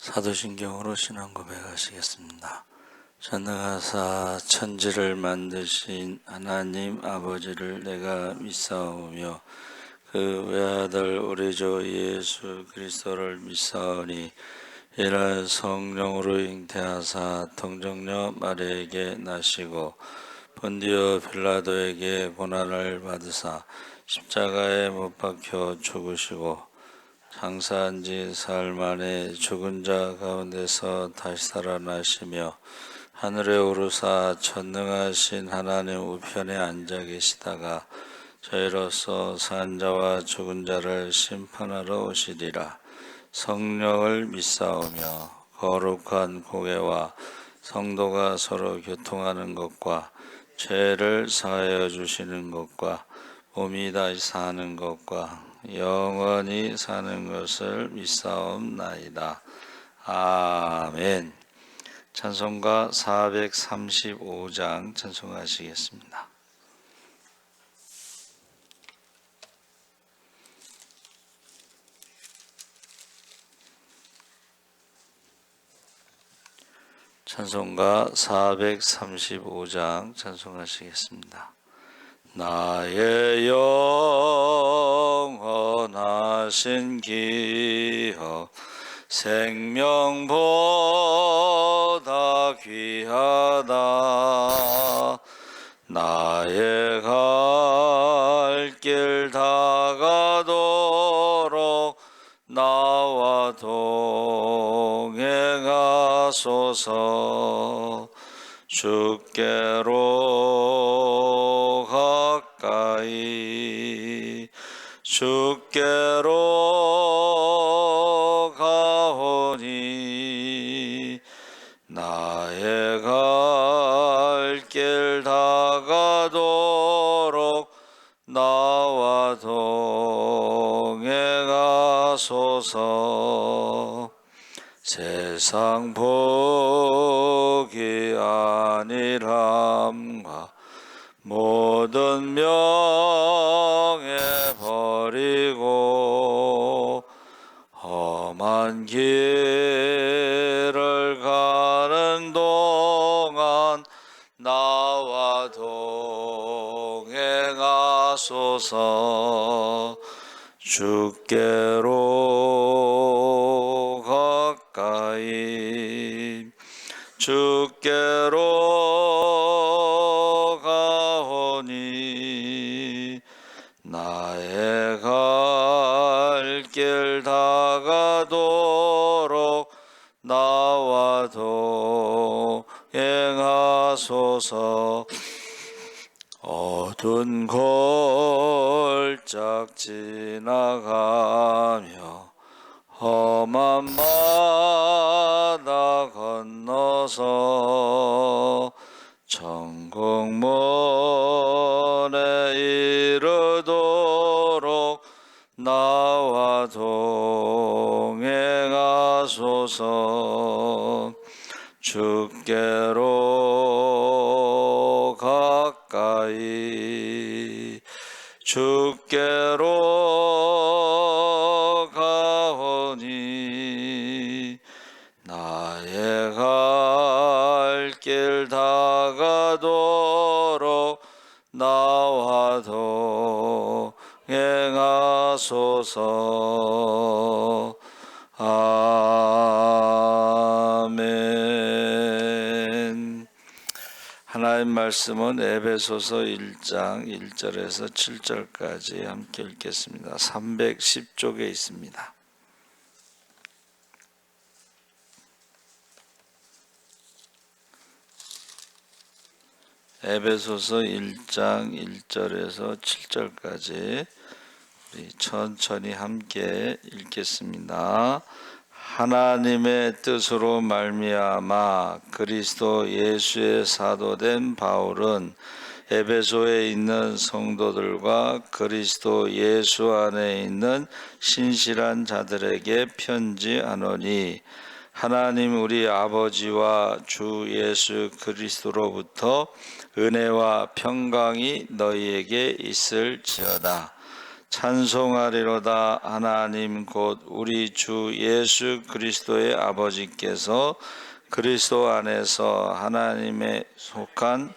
사도신경으로 신앙 고백하시겠습니다. 전능하사 천지를 만드신 하나님 아버지를 내가 믿사오며 그 외아들 우리 주 예수 그리스도를 믿사오니 이를 성령으로 잉태하사 동정녀 마리아에게 나시고 본디오 빌라도에게 고난을 받으사 십자가에 못 박혀 죽으시고 장사한 지 사흘 만에 죽은 자 가운데서 다시 살아나시며 하늘에 오르사 전능하신 하나님 우편에 앉아 계시다가 저희로서 산 자와 죽은 자를 심판하러 오시리라. 성령을 믿사오며 거룩한 공회와 성도가 서로 교통하는 것과 죄를 사하여 주시는 것과 몸이 다시 사는 것과 영원히 사는 것을 믿사옵나이다. 아멘. 찬송가 435장 찬송하시겠습니다. 찬송가 435장 찬송하시겠습니다. 나의 영원하신 기업 생명보다 귀하다. 나의 갈 길 다가도록 나와 동행하소서. 주께로 가까이 주께로 가오니 나의 갈 길 다가도록 나와 동행하소서. 세상 복이 아니람과 모든 명예 버리고 험한 길을 가는 동안 나와 동행하소서. 주께로 가까이 주께로 가오니 나의 갈 길 다가도록 나와 동행하소서. 어두운 골짝 지나가며 험한 바다 건너서 천국문에 이르도록 나와 동행하소서. 주께로 가까이 주께로 가오니 나의 갈 길 다가도록 나와 동행하소서. 아멘. 하나님 말씀은 에베소서 1장 1절에서 7절까지 함께 읽겠습니다. 310쪽에 있습니다. 에베소서 1장 1절에서 7절까지 우리 천천히 함께 읽겠습니다. 하나님의 뜻으로 말미암아 그리스도 예수의 사도된 바울은 에베소에 있는 성도들과 그리스도 예수 안에 있는 신실한 자들에게 편지하노니 하나님 우리 아버지와 주 예수 그리스도로부터 은혜와 평강이 너희에게 있을지어다. 찬송하리로다. 하나님 곧 우리 주 예수 그리스도의 아버지께서 그리스도 안에서 하나님의 속한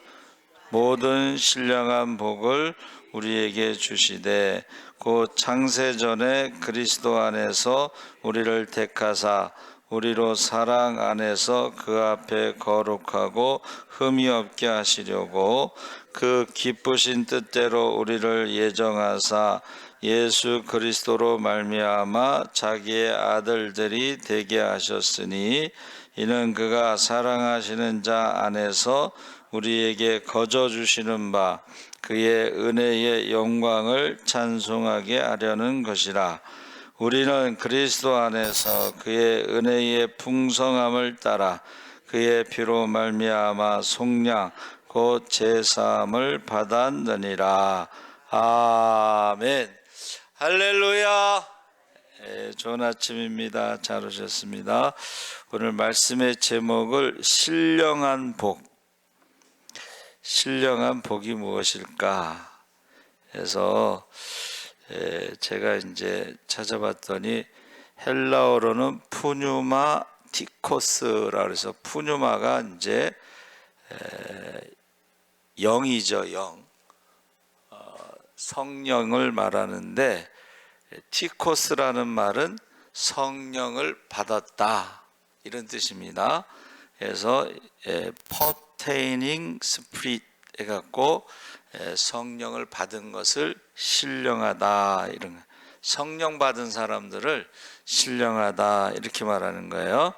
모든 신령한 복을 우리에게 주시되 곧 창세전에 그리스도 안에서 우리를 택하사 우리로 사랑 안에서 그 앞에 거룩하고 흠이 없게 하시려고 그 기쁘신 뜻대로 우리를 예정하사 예수 그리스도로 말미암아 자기의 아들들이 되게 하셨으니 이는 그가 사랑하시는 자 안에서 우리에게 거저 주시는 바 그의 은혜의 영광을 찬송하게 하려는 것이라. 우리는 그리스도 안에서 그의 은혜의 풍성함을 따라 그의 피로 말미암아 속량 곧 제사함을 받았느니라. 아멘. 할렐루야. 좋은 아침입니다. 잘 오셨습니다. 오늘 말씀의 제목을 신령한 복, 신령한 복이 무엇일까 해서 제가 이제 찾아봤더니 헬라어로는 푸뉴마 티코스라 해서 푸뉴마가 이제 영이죠, 영. 성령을 말하는데 티코스라는 말은 성령을 받았다 이런 뜻입니다. 그래서 pertaining spirit 해갖고 성령을 받은 것을 신령하다, 이런 성령 받은 사람들을 신령하다 이렇게 말하는 거예요.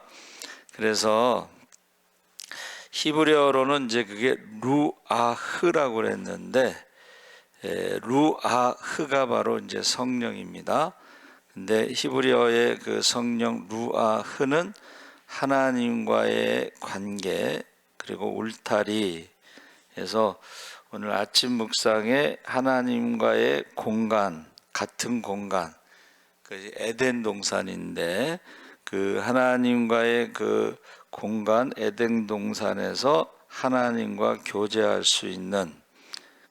그래서 히브리어로는 이제 그게 루아흐라고 그랬는데 루아흐가 바로 이제 성령입니다. 근데 히브리어의 그 성령 루아흐는 하나님과의 관계 그리고 울타리 해서 오늘 아침 묵상에 하나님과의 공간, 같은 공간, 그 에덴 동산인데 그 하나님과의 그 공간 에덴 동산에서 하나님과 교제할 수 있는,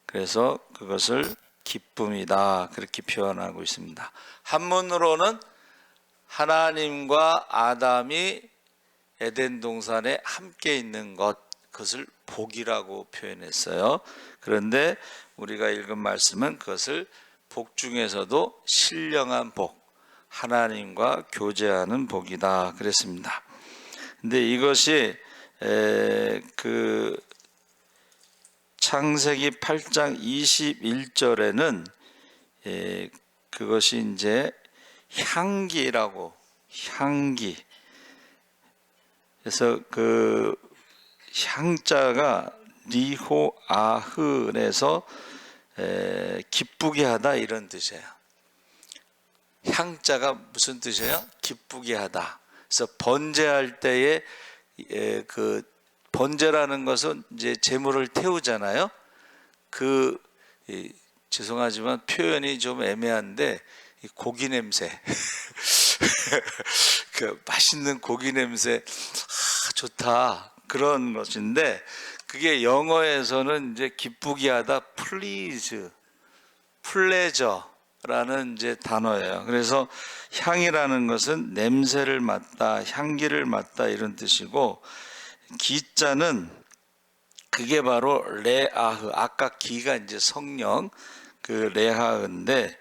그래서 그것을 기쁨이다 그렇게 표현하고 있습니다. 한문으로는 하나님과 아담이 에덴 동산에 함께 있는 것, 그것을 복이라고 표현했어요. 그런데 우리가 읽은 말씀은 그것을 복 중에서도 신령한 복, 하나님과 교제하는 복이다 그랬습니다. 근데 이것이 그 창세기 8장 21절에는 그것이 이제 향기라고, 향기. 그래서 그 향자가 리호아흐에서 기쁘게 하다 이런 뜻이에요. 향자가 무슨 뜻이에요? 기쁘게 하다. 그래서 번제할 때에 그 번제라는 것은 이제 제물을 태우잖아요. 죄송하지만 표현이 좀 애매한데 고기 냄새, 그 맛있는 고기 냄새, 좋다 그런 것인데 그게 영어에서는 이제 기쁘게 하다, 플레저라는 이제 단어예요. 그래서 향이라는 것은 냄새를 맡다, 향기를 맡다 이런 뜻이고, 기자는 그게 바로 레아흐, 아까 기가 이제 성령, 그 레아흐인데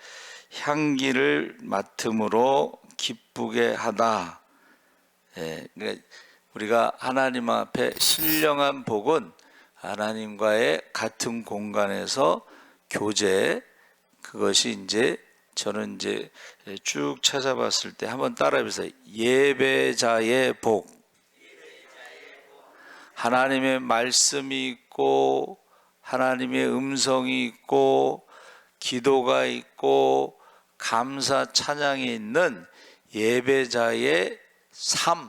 향기를 맡음으로 기쁘게 하다. 그러니까 우리가 하나님 앞에 신령한 복은 하나님과의 같은 공간에서 교제, 그것이 이제 저는 이제 쭉 찾아봤을 때 한번 따라해보세요. 예배자의 복. 하나님의 말씀이 있고 하나님의 음성이 있고 기도가 있고 감사 찬양이 있는 예배자의 삶,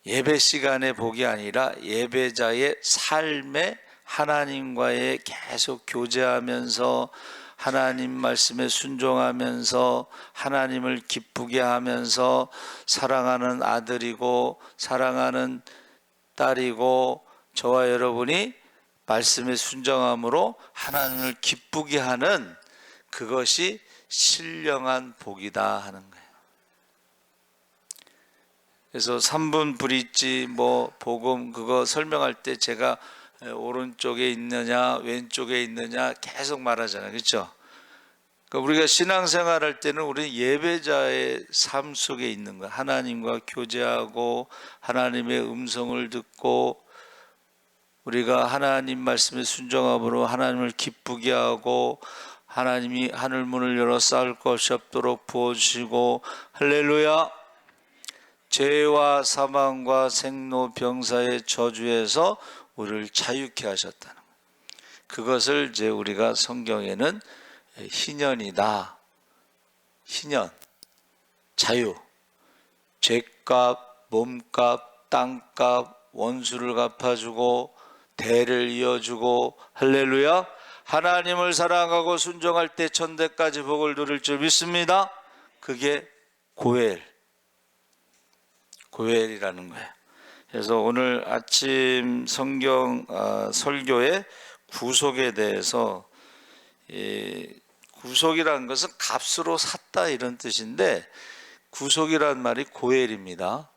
예배 시간의 복이 아니라 예배자의 삶에 하나님과의 계속 교제하면서 하나님 말씀에 순종하면서 하나님을 기쁘게 하면서 사랑하는 아들이고 사랑하는 딸이고 저와 여러분이 말씀에 순종함으로 하나님을 기쁘게 하는 그것이 신령한 복이다 하는 거예요. 그래서 3분 브릿지 뭐 복음 그거 설명할 때 제가 오른쪽에 있느냐 왼쪽에 있느냐 계속 말하잖아요. 그렇죠? 그러니까 우리가 신앙생활 할 때는 우리는 예배자의 삶 속에 있는 거예요. 하나님과 교제하고 하나님의 음성을 듣고 우리가 하나님 말씀에 순종함으로 하나님을 기쁘게 하고 하나님이 하늘 문을 열어 쌓을 것이 없도록 부어주시고 할렐루야. 죄와 사망과 생로병사의 저주에서 우리를 자유케 하셨다는 거예요. 그것을 이제 우리가 성경에는 희년이다. 희년, 자유, 죄값, 몸값, 땅값, 원수를 갚아주고 대를 이어주고 할렐루야. 하나님을 사랑하고 순종할 때 천대까지 복을 누릴 줄 믿습니다. 그게 고엘이라는 거예요. 그래서 오늘 아침 성경 설교의 구속에 대해서 구속이라는 것은 값으로 샀다 이런 뜻인데 구속이란 말이 고엘입니다.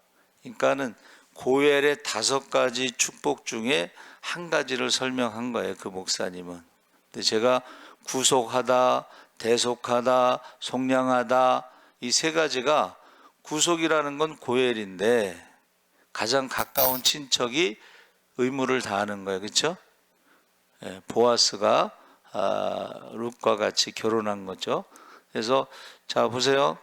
그러니까는 고엘의 5가지 축복 중에 한 가지를 설명한 거예요. 그 목사님은. 근데 제가 구속하다, 대속하다, 속량하다 이 3가지가 구속이라는 건 고엘인데 가장 가까운 친척이 의무를 다하는 거예요. 그렇죠? 보아스가 룻과 같이 결혼한 거죠. 그래서 자 보세요.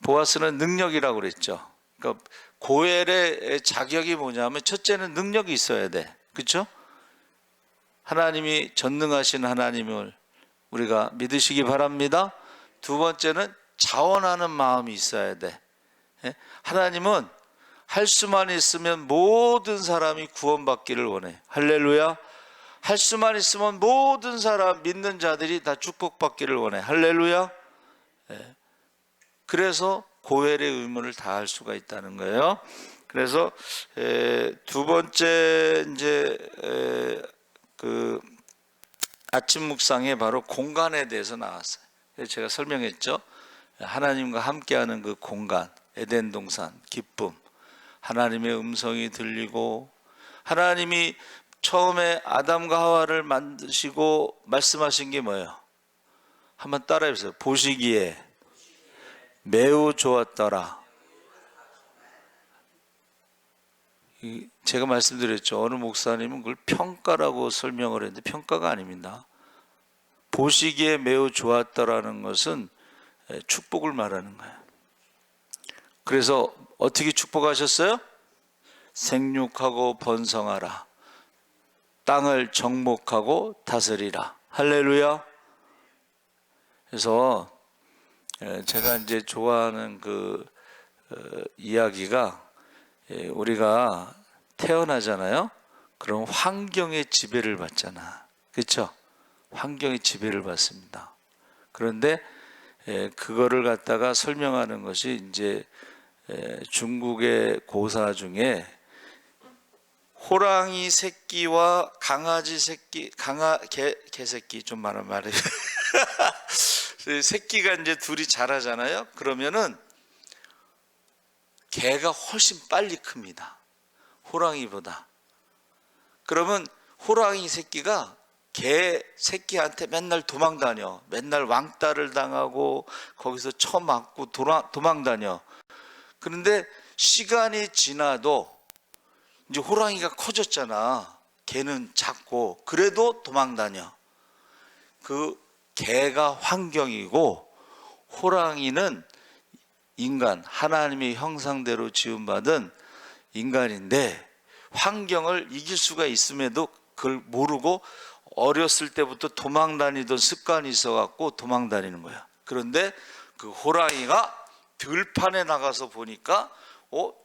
보아스는 능력이라고 그랬죠. 그러니까 고엘의 자격이 뭐냐면 첫째는 능력이 있어야 돼. 그렇죠? 하나님이 전능하신 하나님을 우리가 믿으시기 바랍니다. 2번째는 자원하는 마음이 있어야 돼. 하나님은 할 수만 있으면 모든 사람이 구원받기를 원해. 할렐루야. 할 수만 있으면 모든 사람 믿는 자들이 다 축복받기를 원해. 할렐루야. 그래서 고엘의 의무를 다할 수가 있다는 거예요. 그래서 2번째 이제 그 아침 묵상에 바로 공간에 대해서 나왔어요. 제가 설명했죠. 하나님과 함께하는 그 공간, 에덴 동산, 기쁨, 하나님의 음성이 들리고 하나님이 처음에 아담과 하와를 만드시고 말씀하신 게 뭐예요? 한번 따라해 보세요. 보시기에 매우 좋았더라. 제가 말씀드렸죠. 어느 목사님은 그걸 평가라고 설명을 했는데 평가가 아닙니다. 보시기에 매우 좋았더라는 것은 축복을 말하는 거예요. 그래서 어떻게 축복하셨어요? 생육하고 번성하라. 땅을 정복하고 다스리라. 할렐루야. 그래서 제가 이제 좋아하는 그 이야기가 우리가 태어나잖아요. 그럼 환경의 지배를 받잖아. 그렇죠? 환경의 지배를 받습니다. 그런데 그거를 갖다가 설명하는 것이 이제 중국의 고사 중에 호랑이 새끼와 강아지 새끼, 개 새끼 좀 말해. 새끼가 이제 둘이 자라잖아요. 그러면은 개가 훨씬 빨리 큽니다. 호랑이보다. 그러면 호랑이 새끼가 개 새끼한테 맨날 도망 다녀. 맨날 왕따를 당하고 거기서 쳐맞고 도망 다녀. 그런데 시간이 지나도 이제 호랑이가 커졌잖아. 개는 작고 그래도 도망 다녀. 그 개가 환경이고 호랑이는 인간, 하나님의 형상대로 지음받은 인간인데 환경을 이길 수가 있음에도 그걸 모르고 어렸을 때부터 도망 다니던 습관이 있어갖고 도망 다니는 거야. 그런데 그 호랑이가 들판에 나가서 보니까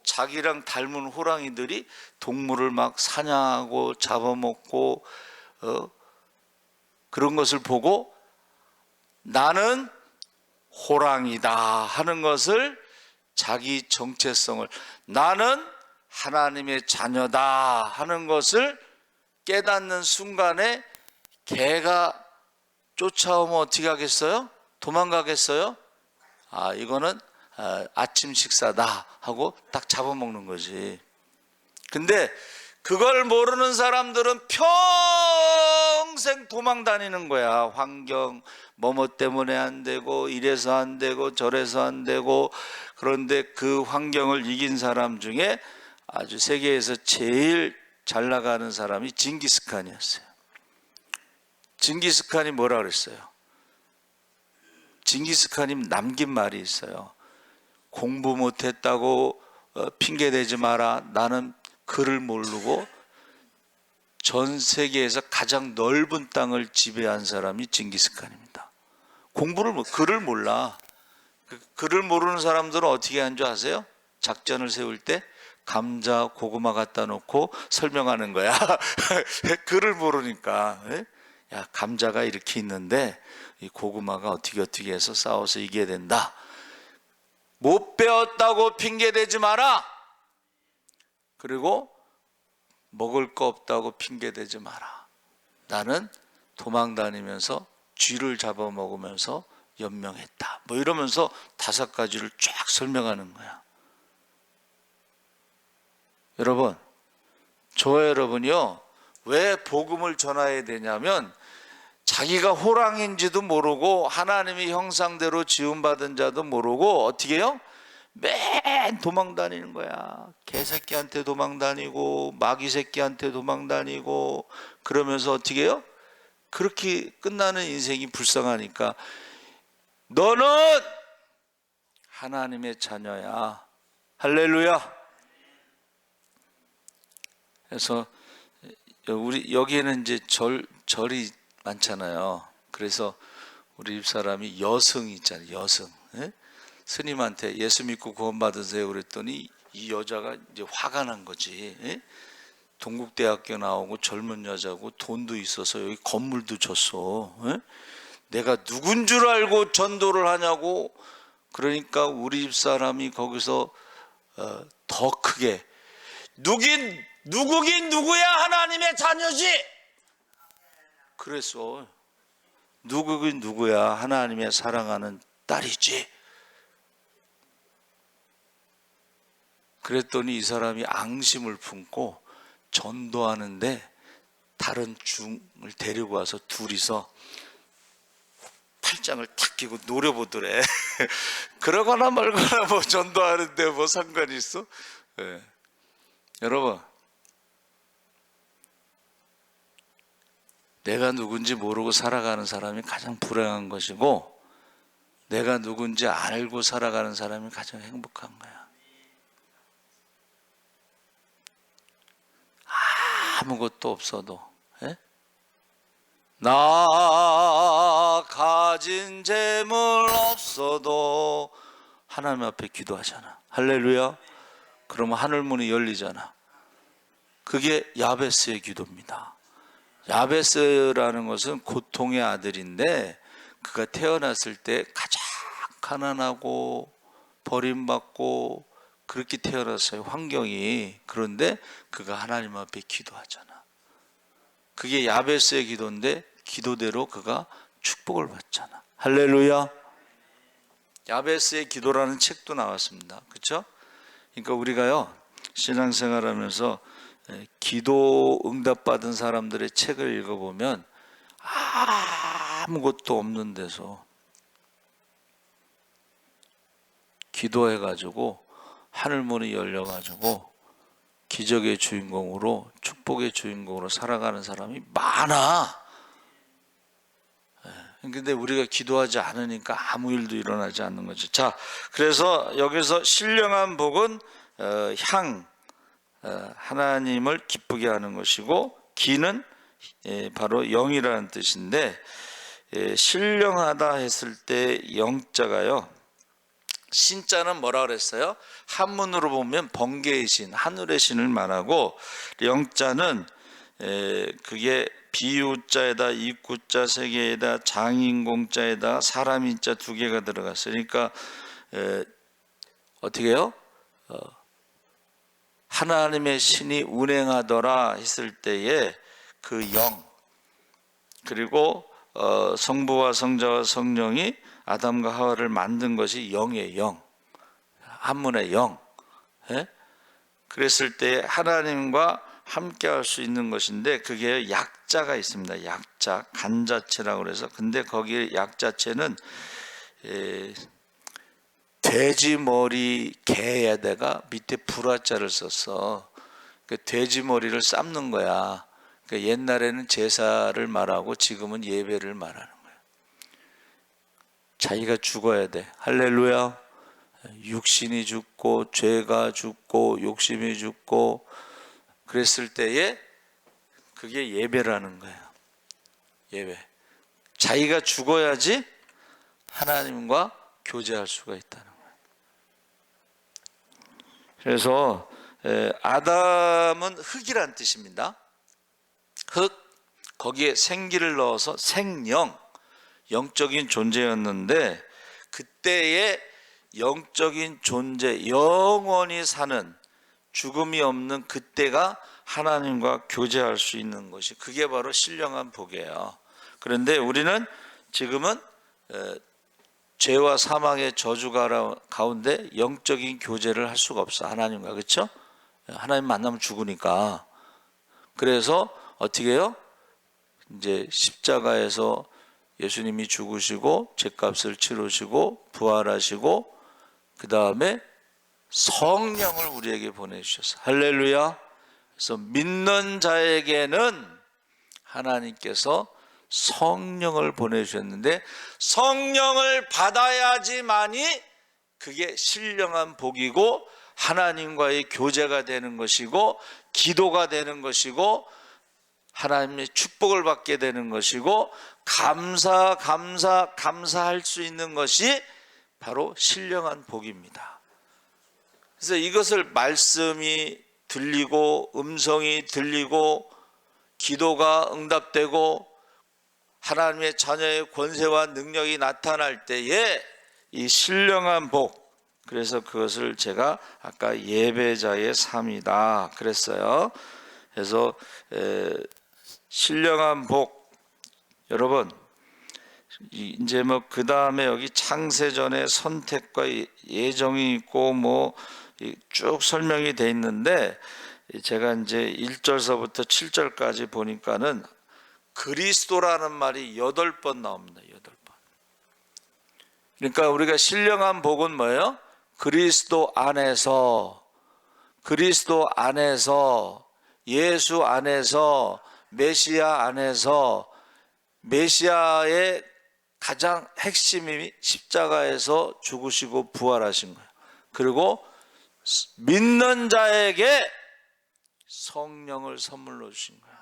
자기랑 닮은 호랑이들이 동물을 막 사냥하고 잡아먹고 그런 것을 보고 나는 호랑이다 하는 것을 자기 정체성을 나는 하나님의 자녀다 하는 것을 깨닫는 순간에 개가 쫓아오면 어떻게 하겠어요? 도망가겠어요? 이거는 아침 식사다 하고 딱 잡아먹는 거지. 근데 그걸 모르는 사람들은 평생 도망 다니는 거야. 환경 뭐뭐 때문에 안 되고, 이래서 안 되고, 저래서 안 되고. 그런데 그 환경을 이긴 사람 중에 아주 세계에서 제일 잘 나가는 사람이 징기스칸이었어요. 징기스칸이 뭐라 그랬어요? 징기스칸이 남긴 말이 있어요. 공부 못했다고 핑계대지 마라. 나는 글을 모르고 전 세계에서 가장 넓은 땅을 지배한 사람이 징기스칸입니다. 글을 몰라. 글을 모르는 사람들은 어떻게 하는 줄 아세요? 작전을 세울 때 감자, 고구마 갖다 놓고 설명하는 거야. 글을 모르니까. 야, 감자가 이렇게 있는데 이 고구마가 어떻게 해서 싸워서 이겨야 된다. 못 배웠다고 핑계대지 마라. 그리고 먹을 거 없다고 핑계대지 마라. 나는 도망 다니면서 쥐를 잡아먹으면서 연명했다. 뭐 이러면서 5가지를 쫙 설명하는 거야. 여러분, 저와 여러분이요, 왜 복음을 전해야 되냐면 자기가 호랑인지도 모르고 하나님의 형상대로 지음받은 자도 모르고 어떻게 해요? 맨 도망 다니는 거야. 개새끼한테 도망 다니고 마귀 새끼한테 도망 다니고 그러면서 어떻게 해요? 그렇게 끝나는 인생이 불쌍하니까 너는 하나님의 자녀야. 할렐루야. 그래서 우리 여기에는 이제 절이 많잖아요. 그래서 우리 집사람이 여승 있잖아요. 여승. 스님한테 예수 믿고 구원받으세요 그랬더니 이 여자가 이제 화가 난 거지. 동국대학교 나오고 젊은 여자고 돈도 있어서 여기 건물도 줬어. 내가 누군 줄 알고 전도를 하냐고. 그러니까 우리 집사람이 거기서 더 크게 누구긴 누구야? 하나님의 자녀지. 그랬어. 누구긴 누구야? 하나님의 사랑하는 딸이지. 그랬더니 이 사람이 앙심을 품고 전도하는데 다른 중을 데리고 와서 둘이서 팔짱을 탁 끼고 노려보더래. 그러거나 말거나 뭐 전도하는데 뭐 상관이 있어? 네. 여러분, 내가 누군지 모르고 살아가는 사람이 가장 불행한 것이고 내가 누군지 알고 살아가는 사람이 가장 행복한 거야. 아무것도 없어도 나 가진 재물 없어도 하나님 앞에 기도하잖아. 할렐루야. 그러면 하늘문이 열리잖아. 그게 야베스의 기도입니다. 야베스라는 것은 고통의 아들인데 그가 태어났을 때 가장 가난하고 버림받고 그렇게 태어났어요. 환경이. 그런데 그가 하나님 앞에 기도하잖아. 그게 야베스의 기도인데 기도대로 그가 축복을 받잖아. 할렐루야. 야베스의 기도라는 책도 나왔습니다. 그렇죠? 그러니까 우리가요 신앙생활하면서 기도 응답받은 사람들의 책을 읽어보면 아무것도 없는 데서 기도해가지고 하늘문이 열려가지고 기적의 주인공으로 축복의 주인공으로 살아가는 사람이 많아. 근데 우리가 기도하지 않으니까 아무 일도 일어나지 않는 거죠. 자, 그래서 여기서 신령한 복은 하나님을 기쁘게 하는 것이고 기는 바로 영이라는 뜻인데 신령하다 했을 때 영자가요 신자는 뭐라 그랬어요? 한문으로 보면 번개의 신, 하늘의 신을 말하고 영자는 그게 비유자에다 입구자 3개에다 장인공자에다 사람인자 2개가 들어갔어요. 그러니까 어떻게 해요? 하나님의 신이 운행하더라 했을 때에 그 영 그리고 성부와 성자와 성령이 아담과 하와를 만든 것이 영의 영, 한문의 영. 예? 그랬을 때 하나님과 함께 할 수 있는 것인데, 그게 약자가 있습니다. 약자, 간자체라고 그래서. 근데 거기에 약자체는 돼지 머리 개에다가 밑에 불화자를 썼어. 그 돼지 머리를 삶는 거야. 그 옛날에는 제사를 말하고 지금은 예배를 말하는 거야. 자기가 죽어야 돼. 할렐루야. 육신이 죽고 죄가 죽고 욕심이 죽고 그랬을 때에 그게 예배라는 거예요. 예배. 자기가 죽어야지 하나님과 교제할 수가 있다는 거예요. 그래서 아담은 흙이란 뜻입니다. 흙, 거기에 생기를 넣어서 생영, 영적인 존재였는데, 그때의 영적인 존재, 영원히 사는 죽음이 없는 그때가 하나님과 교제할 수 있는 것이, 그게 바로 신령한 복이에요. 그런데 우리는 지금은 죄와 사망의 저주 가운데 영적인 교제를 할 수가 없어, 하나님과. 그렇죠? 하나님 만나면 죽으니까. 그래서 어떻게 해요? 이제 십자가에서 예수님이 죽으시고 죄값을 치르시고 부활하시고 그 다음에 성령을 우리에게 보내주셨어요. 할렐루야. 그래서 믿는 자에게는 하나님께서 성령을 보내주셨는데, 성령을 받아야지만이 그게 신령한 복이고 하나님과의 교제가 되는 것이고 기도가 되는 것이고 하나님의 축복을 받게 되는 것이고 감사할 수 있는 것이 바로 신령한 복입니다. 그래서 이것을 말씀이 들리고 음성이 들리고 기도가 응답되고 하나님의 자녀의 권세와 능력이 나타날 때에 이 신령한 복, 그래서 그것을 제가 아까 예배자의 삶이다 그랬어요. 그래서 신령한 복, 여러분 이제 뭐 그 다음에 여기 창세전의 선택과 예정이 있고 뭐 쭉 설명이 돼 있는데, 제가 이제 1절서부터 7절까지 보니까는 그리스도라는 말이 8번 나옵니다. 8번. 그러니까 우리가 신령한 복은 뭐예요? 그리스도 안에서, 예수 안에서, 메시아 안에서, 메시아의 가장 핵심이 십자가에서 죽으시고 부활하신 거예요. 그리고 믿는 자에게 성령을 선물로 주신 거예요.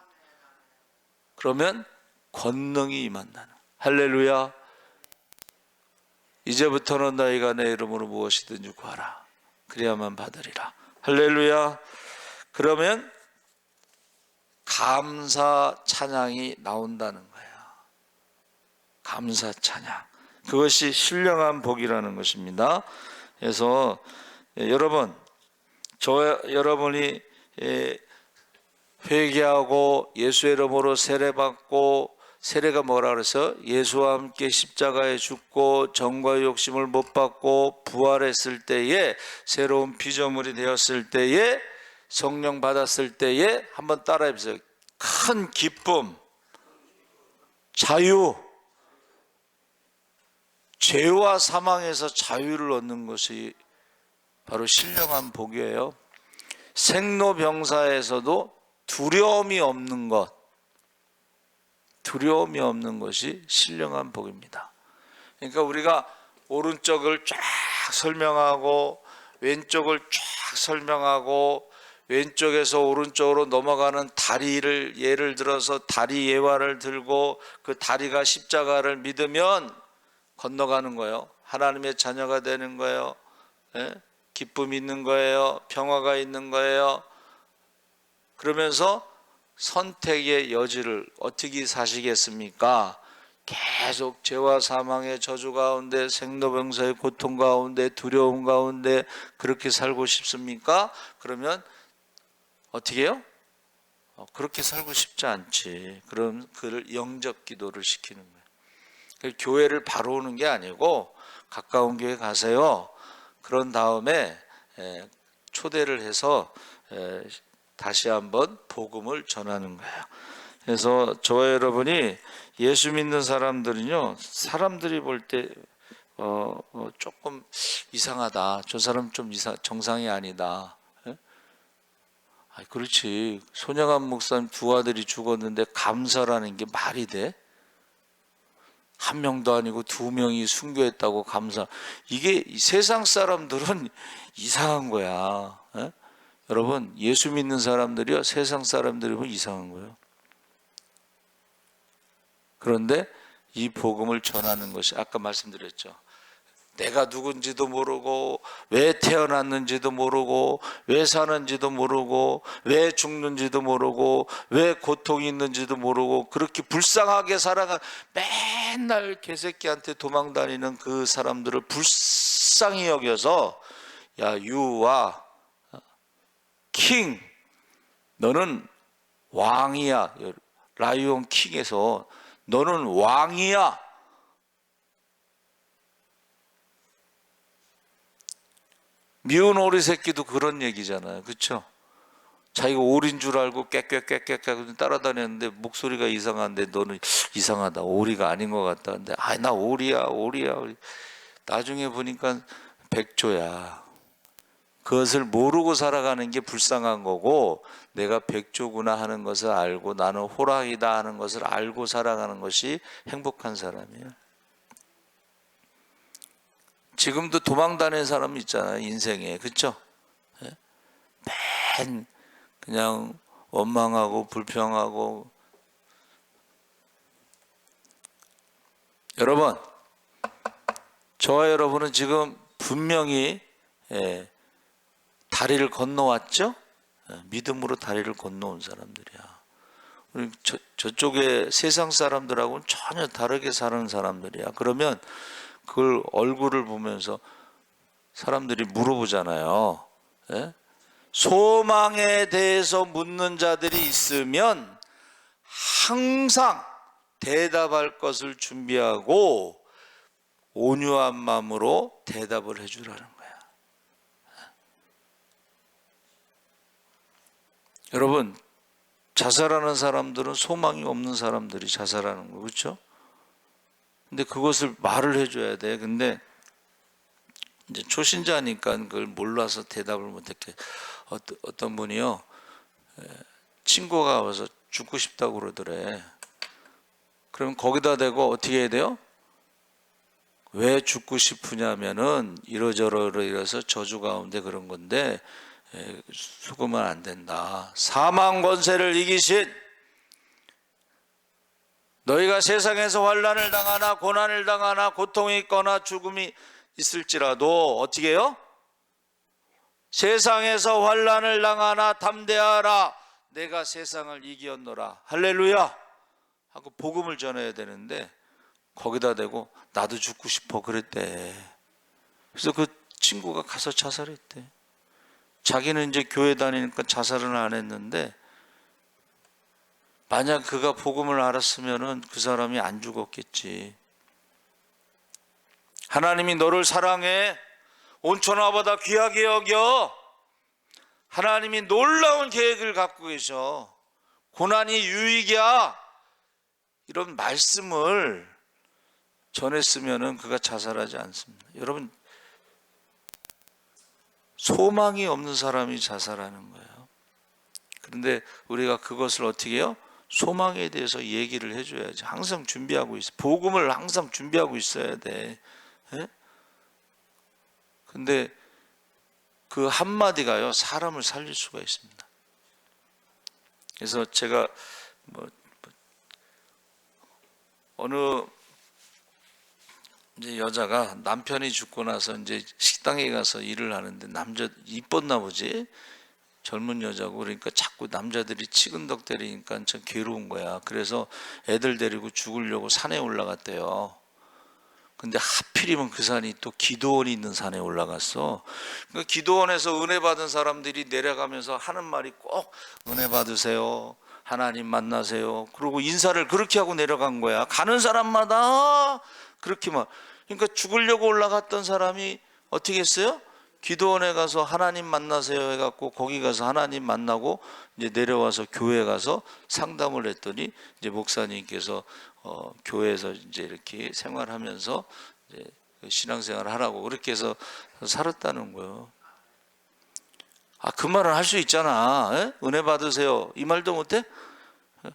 그러면 권능이 임한다는. 할렐루야. 이제부터는 너희가 내 이름으로 무엇이든지 구하라. 그래야만 받으리라. 할렐루야. 그러면 감사 찬양이 나온다는 거예요. 감사 찬양. 그것이 신령한 복이라는 것입니다. 그래서 여러분, 여러분이 회개하고 예수의 이름으로 세례받고, 세례가 뭐라 그래서 예수와 함께 십자가에 죽고 정과의 욕심을 못 받고 부활했을 때에, 새로운 피조물이 되었을 때에, 성령 받았을 때에, 한번 따라해 보세요. 큰 기쁨, 자유, 죄와 사망에서 자유를 얻는 것이 바로 신령한 복이에요. 생로병사에서도 두려움이 없는 것이 신령한 복입니다. 그러니까 우리가 오른쪽을 쫙 설명하고 왼쪽을 쫙 설명하고 왼쪽에서 오른쪽으로 넘어가는 다리를, 예를 들어서 다리 예화를 들고 그 다리가 십자가를 믿으면 건너가는 거예요. 하나님의 자녀가 되는 거예요. 기쁨이 있는 거예요. 평화가 있는 거예요. 그러면서 선택의 여지를 어떻게 사시겠습니까? 계속 죄와 사망의 저주 가운데, 생로병사의 고통 가운데, 두려움 가운데 그렇게 살고 싶습니까? 그러면 어떻게 해요? 그렇게 살고 싶지 않지. 그럼 그를 영접 기도를 시키는 거예요. 교회를 바로 오는 게 아니고 가까운 교회 가세요. 그런 다음에 초대를 해서 다시 한번 복음을 전하는 거예요. 그래서 저와 여러분이 예수 믿는 사람들은요, 사람들이 볼 때 조금 이상하다, 저 사람 좀 정상이 아니다. 그렇지, 손양한 목사님 두 아들이 죽었는데 감사라는 게 말이 돼? 한 명도 아니고 두 명이 순교했다고 감사. 이게 세상 사람들은 이상한 거야. 여러분, 예수 믿는 사람들이요, 세상 사람들이 보면 이상한 거예요. 그런데 이 복음을 전하는 것이, 아까 말씀드렸죠, 내가 누군지도 모르고 왜 태어났는지도 모르고 왜 사는지도 모르고 왜 죽는지도 모르고 왜 고통이 있는지도 모르고 그렇게 불쌍하게 살아가 맨날 개새끼한테 도망다니는 그 사람들을 불쌍히 여겨서, 야, 유아 킹, 너는 왕이야. 라이온 킹에서 너는 왕이야. 미운 오리 새끼도 그런 얘기잖아요. 그렇죠? 자기가 오리인 줄 알고 깨깨깨깨깨 따라다녔는데 목소리가 이상한데 너는 이상하다, 오리가 아닌 것 같다. 근데 나 오리야. 나중에 보니까 백조야. 그것을 모르고 살아가는 게 불쌍한 거고, 내가 백조구나 하는 것을 알고 나는 호랑이다 하는 것을 알고 살아가는 것이 행복한 사람이에요. 지금도 도망다니는 사람 있잖아요, 인생에. 그렇죠? 맨 그냥 원망하고 불평하고. 여러분, 저와 여러분은 지금 분명히 다리를 건너왔죠? 믿음으로 다리를 건너온 사람들이야. 저쪽에 세상 사람들하고는 전혀 다르게 사는 사람들이야. 그러면 그걸 얼굴을 보면서 사람들이 물어보잖아요. 소망에 대해서 묻는 자들이 있으면 항상 대답할 것을 준비하고 온유한 마음으로 대답을 해주라는 거야. 여러분, 자살하는 사람들은 소망이 없는 사람들이 자살하는 거, 그렇죠? 근데 그것을 말을 해줘야 돼. 근데 이제 초신자니까 그걸 몰라서 대답을 못했게. 어떤 분이요, 친구가 와서 죽고 싶다고 그러더래. 그럼 거기다 대고 어떻게 해야 돼요? 왜 죽고 싶으냐면은 이러저러서 저주 가운데 그런 건데 죽으면 안 된다. 사망 권세를 이기신, 너희가 세상에서 환난을 당하나 고난을 당하나 고통이 있거나 죽음이 있을지라도 어떻게 해요? 세상에서 환난을 당하나 담대하라, 내가 세상을 이기었노라. 할렐루야 하고 복음을 전해야 되는데 거기다 대고 나도 죽고 싶어 그랬대. 그래서 그 친구가 가서 자살했대. 자기는 이제 교회 다니니까 자살은 안 했는데, 만약 그가 복음을 알았으면은 그 사람이 안 죽었겠지. 하나님이 너를 사랑해, 온천하보다 귀하게 여겨. 하나님이 놀라운 계획을 갖고 계셔. 고난이 유익이야. 이런 말씀을 전했으면은 그가 자살하지 않습니다. 여러분, 소망이 없는 사람이 자살하는 거예요. 그런데 우리가 그것을 어떻게 해요? 소망에 대해서 얘기를 해줘야지. 항상 준비하고 있어. 복음을 항상 준비하고 있어야 돼. 근데 그 한마디가요, 사람을 살릴 수가 있습니다. 그래서 제가 어느 이제 여자가 남편이 죽고 나서 이제 식당에 가서 일을 하는데, 남자 이뻤나 보지, 젊은 여자고. 그러니까 자꾸 남자들이 치근덕 때리니까 참 괴로운 거야. 그래서 애들 데리고 죽으려고 산에 올라갔대요. 근데 하필이면 그 산이 또 기도원이 있는 산에 올라갔어. 그 기도원에서 은혜 받은 사람들이 내려가면서 하는 말이 꼭 은혜 받으세요, 하나님 만나세요. 그리고 인사를 그렇게 하고 내려간 거야. 가는 사람마다 그렇게만. 그러니까 죽으려고 올라갔던 사람이 어떻게 했어요? 기도원에 가서 하나님 만나세요 해갖고 거기 가서 하나님 만나고 이제 내려와서 교회 가서 상담을 했더니 이제 목사님께서 교회에서 이제 이렇게 생활하면서 이제 신앙생활을 하라고 그렇게 해서 살았다는 거예요. 그 말은 할 수 있잖아. 에? 은혜 받으세요. 이 말도 못해?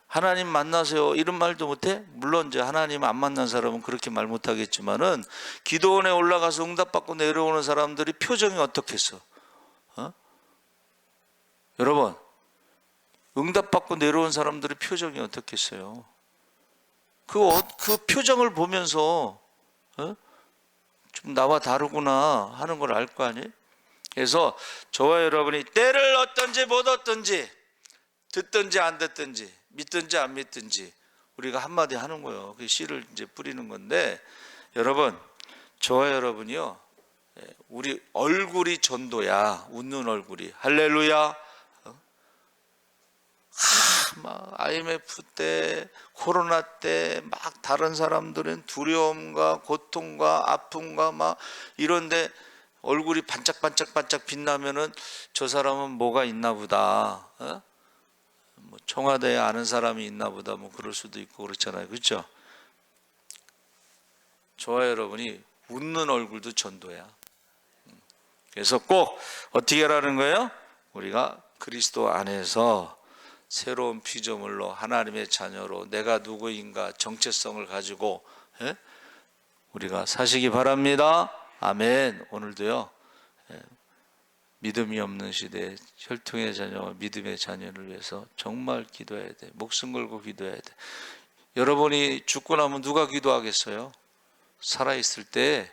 하나님 만나세요. 이런 말도 못해? 물론 이제 하나님 안 만난 사람은 그렇게 말 못하겠지만은 기도원에 올라가서 응답받고 내려오는 사람들이 표정이 어떻겠어? 여러분, 응답받고 내려온 사람들의 표정이 어떻겠어요? 그 표정을 보면서 좀 나와 다르구나 하는 걸 알 거 아니에요? 그래서 저와 여러분이 때를 얻든지 못 얻든지 듣든지 안 듣든지 믿든지 안 믿든지 우리가 한마디 하는 거예요. 그 씨를 이제 뿌리는 건데, 여러분, 저와 여러분이요, 우리 얼굴이 전도야. 웃는 얼굴이. 할렐루야. 막 IMF 때, 코로나 때 막 다른 사람들은 두려움과 고통과 아픔과 막 이런데 얼굴이 반짝반짝반짝 빛나면은 저 사람은 뭐가 있나 보다. 뭐 청와대에 아는 사람이 있나 보다. 뭐 그럴 수도 있고 그렇잖아요. 그렇죠? 저와 여러분이 웃는 얼굴도 전도야. 그래서 꼭 어떻게 하라는 거예요? 우리가 그리스도 안에서 새로운 피조물로 하나님의 자녀로 내가 누구인가 정체성을 가지고 우리가 사시기 바랍니다. 아멘. 오늘도요, 믿음이 없는 시대에 혈통의 자녀와 믿음의 자녀를 위해서 정말 기도해야 돼. 목숨 걸고 기도해야 돼. 여러분이 죽고 나면 누가 기도하겠어요? 살아있을 때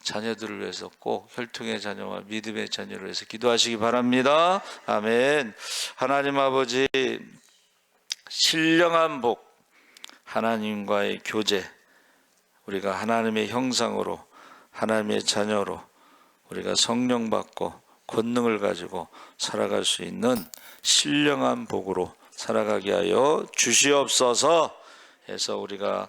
자녀들을 위해서 꼭 혈통의 자녀와 믿음의 자녀를 위해서 기도하시기 바랍니다. 아멘. 하나님 아버지, 신령한 복, 하나님과의 교제, 우리가 하나님의 형상으로 하나님의 자녀로 우리가 성령 받고 권능을 가지고 살아갈 수 있는 신령한 복으로 살아가게 하여 주시옵소서 해서 우리가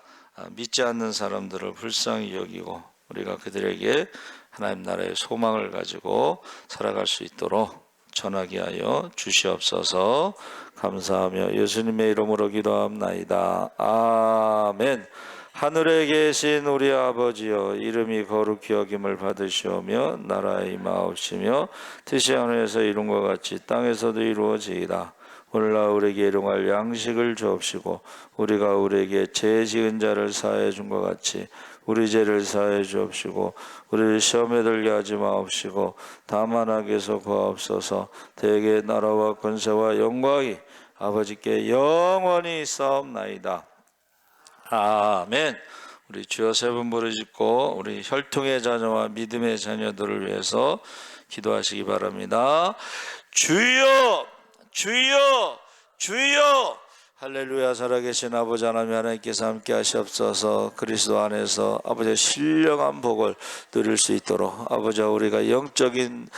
믿지 않는 사람들을 불쌍히 여기고 우리가 그들에게 하나님 나라의 소망을 가지고 살아갈 수 있도록 전하게 하여 주시옵소서. 감사하며 예수님의 이름으로 기도합나이다. 아멘. 하늘에 계신 우리 아버지여, 이름이 거룩히 여김을 받으시오며 나라의 임하옵시며 뜻이 하늘에서 이룬 것 같이 땅에서도 이루어지이다. 오늘날 우리에게 일용할 양식을 주옵시고 우리가 우리에게 죄 지은 자를 사하여 준 것 같이 우리 죄를 사하여 주옵시고 우리를 시험에 들게 하지 마옵시고 다만 악에서 구하옵소서. 대개 나라와 권세와 영광이 아버지께 영원히 있사옵나이다. 아멘. 우리 주여 세 번 부르짖고 우리 혈통의 자녀와 믿음의 자녀들을 위해서 기도하시기 바랍니다. 주여, 주여, 주여. 할렐루야. 살아계신 아버지 하나님, 하나님께서 함께 하시옵소서. 그리스도 안에서 아버지의 신령한 복을 누릴 수 있도록 아버지와 우리가 영적인